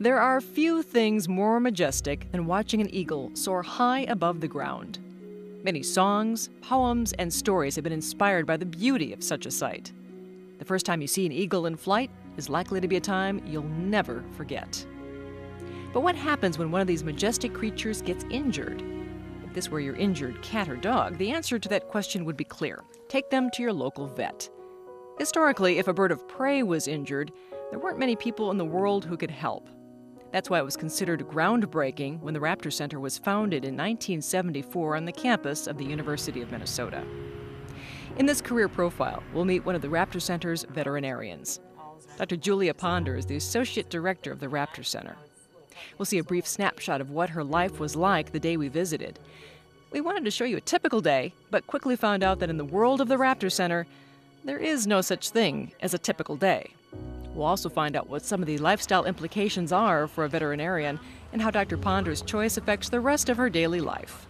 There are few things more majestic than watching an eagle soar high above the ground. Many songs, poems, and stories have been inspired by the beauty of such a sight. The first time you see an eagle in flight is likely to be a time you'll never forget. But what happens when one of these majestic creatures gets injured? If this were your injured cat or dog, the answer to that question would be clear. Take them to your local vet. Historically, if a bird of prey was injured, there weren't many people in the world who could help. That's why it was considered groundbreaking when the Raptor Center was founded in 1974 on the campus of the University of Minnesota. In this career profile, we'll meet one of the Raptor Center's veterinarians. Dr. Julia Ponder is the Associate Director of the Raptor Center. We'll see a brief snapshot of what her life was like the day we visited. We wanted to show you a typical day, but quickly found out that in the world of the Raptor Center, there is no such thing as a typical day. We'll also find out what some of the lifestyle implications are for a veterinarian and how Dr. Ponder's choice affects the rest of her daily life.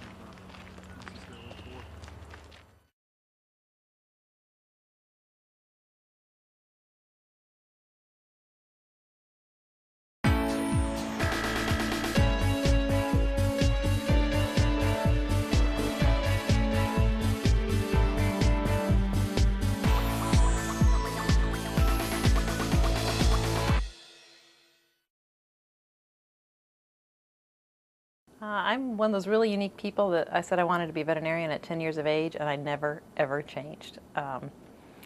I'm one of those really unique people that I said I wanted to be a veterinarian at 10 years of age, and I never, ever changed.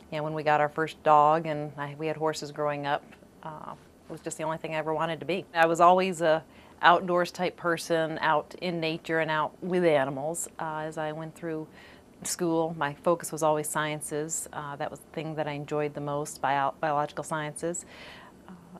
When we got our first dog and we had horses growing up, it was just the only thing I ever wanted to be. I was always a outdoors type person, out in nature and out with animals. As I went through school, my focus was always sciences. That was the thing that I enjoyed the most, biological sciences.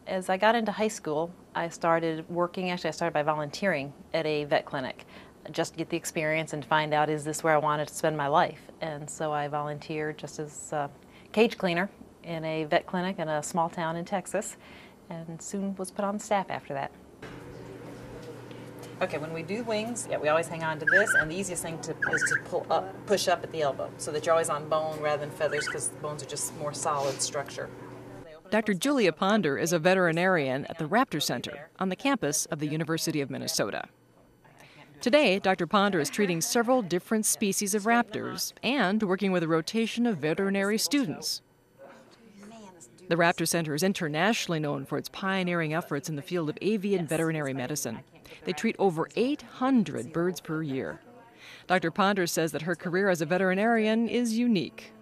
As I got into high school, I started working, I started by volunteering at a vet clinic, just to get the experience and find out, is this where I wanted to spend my life? And so I volunteered just as a cage cleaner in a vet clinic in a small town in Texas, and soon was put on staff after that. Okay, when we do wings, we always hang on to this, and the easiest thing is to push up at the elbow, so that you're always on bone rather than feathers, because the bones are just more solid structure. Dr. Julia Ponder is a veterinarian at the Raptor Center on the campus of the University of Minnesota. Today, Dr. Ponder is treating several different species of raptors and working with a rotation of veterinary students. The Raptor Center is internationally known for its pioneering efforts in the field of avian veterinary medicine. They treat over 800 birds per year. Dr. Ponder says that her career as a veterinarian is unique.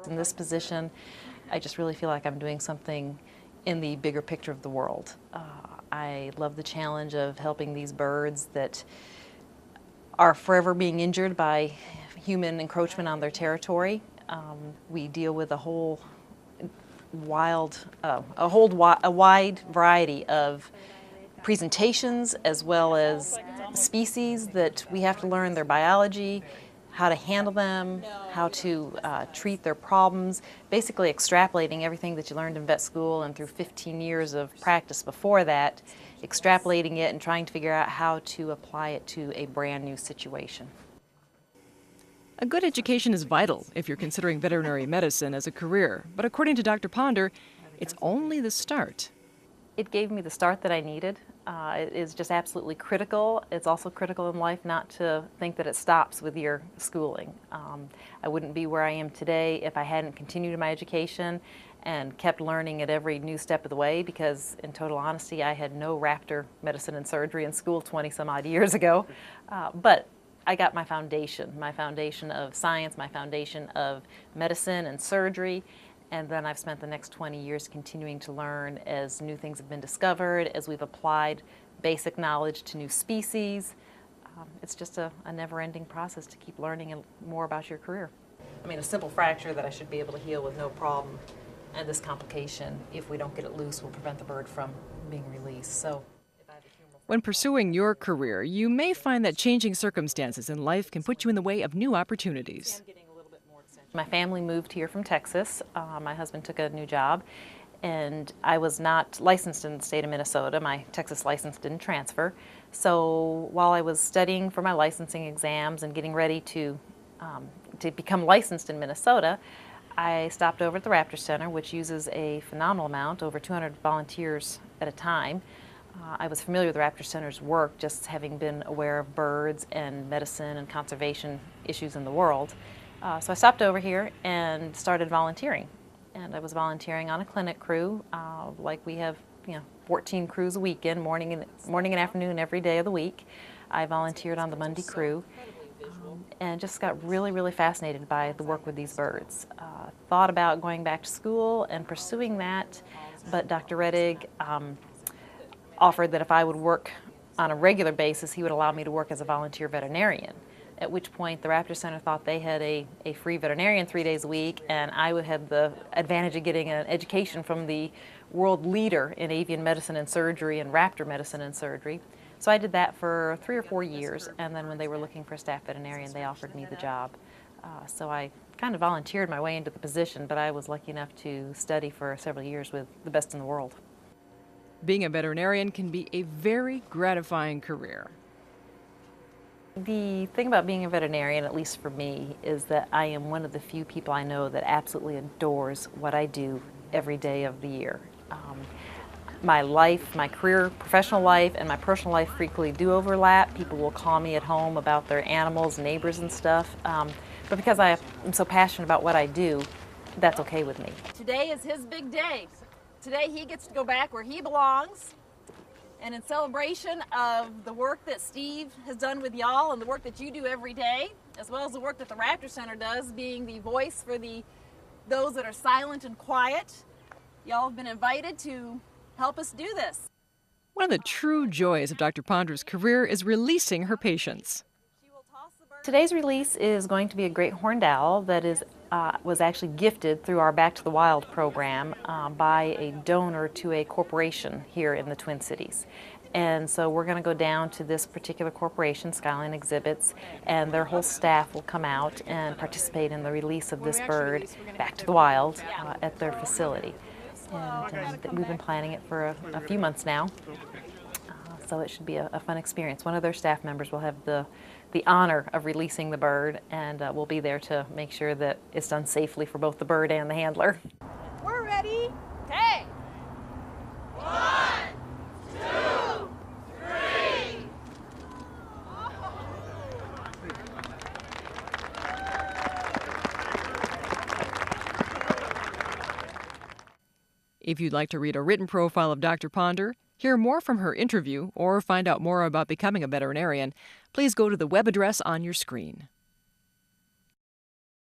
In this position, I just really feel like I'm doing something in the bigger picture of the world. I love the challenge of helping these birds that are forever being injured by human encroachment on their territory. We deal with a wide variety of presentations as well as species that we have to learn their biology, how to handle them, how to treat their problems, basically extrapolating everything that you learned in vet school and through 15 years of practice before that, extrapolating it and trying to figure out how to apply it to a brand new situation. A good education is vital if you're considering veterinary medicine as a career, but according to Dr. Ponder, it's only the start. It gave me the start that I needed. It is just absolutely critical. It's also critical in life not to think that it stops with your schooling. I wouldn't be where I am today if I hadn't continued my education and kept learning at every new step of the way, because in total honesty, I had no raptor medicine and surgery in school 20 some odd years ago. But I got my foundation of science, my foundation of medicine and surgery. And then I've spent the next 20 years continuing to learn as new things have been discovered, as we've applied basic knowledge to new species. It's just a never-ending process to keep learning more about your career. I mean, a simple fracture that I should be able to heal with no problem, and this complication, if we don't get it loose, will prevent the bird from being released. So, when pursuing your career, you may find that changing circumstances in life can put you in the way of new opportunities. My family moved here from Texas. My husband took a new job, and I was not licensed in the state of Minnesota. My Texas license didn't transfer. So while I was studying for my licensing exams and getting ready to become licensed in Minnesota, I stopped over at the Raptor Center, which uses a phenomenal amount, over 200 volunteers at a time. I was familiar with the Raptor Center's work, just having been aware of birds and medicine and conservation issues in the world. So I stopped over here and started volunteering. And I was volunteering on a clinic crew, like we have, 14 crews a weekend, morning and afternoon every day of the week. I volunteered on the Monday crew. And just got really, really fascinated by the work with these birds. Thought about going back to school and pursuing that, but Dr. Rettig offered that if I would work on a regular basis, he would allow me to work as a volunteer veterinarian. At which point the Raptor Center thought they had a free veterinarian 3 days a week, and I would have the advantage of getting an education from the world leader in avian medicine and surgery and raptor medicine and surgery. So I did that for 3 or 4 years, and then when they were looking for a staff veterinarian, they offered me the job. So I kind of volunteered my way into the position, but I was lucky enough to study for several years with the best in the world. Being a veterinarian can be a very gratifying career. The thing about being a veterinarian, at least for me, is that I am one of the few people I know that absolutely adores what I do every day of the year. My life, my career, professional life, and my personal life frequently do overlap. People will call me at home about their animals, neighbors and stuff. But because I am so passionate about what I do, that's okay with me. Today is his big day. Today he gets to go back where he belongs. And in celebration of the work that Steve has done with y'all and the work that you do every day, as well as the work that the Raptor Center does, being the voice for those that are silent and quiet, y'all have been invited to help us do this. One of the true joys of Dr. Ponder's career is releasing her patients. Today's release is going to be a great horned owl that was actually gifted through our Back to the Wild program by a donor to a corporation here in the Twin Cities. And so we're going to go down to this particular corporation, Skyline Exhibits, and their whole staff will come out and participate in the release of this bird back to the wild at their facility. And we've been planning it for a few months now, so it should be a fun experience. One of their staff members will have the honor of releasing the bird, and we'll be there to make sure that it's done safely for both the bird and the handler. We're ready. Okay. 1, 2, 3. If you'd like to read a written profile of Dr. Ponder, hear more from her interview, or find out more about becoming a veterinarian, please go to the web address on your screen.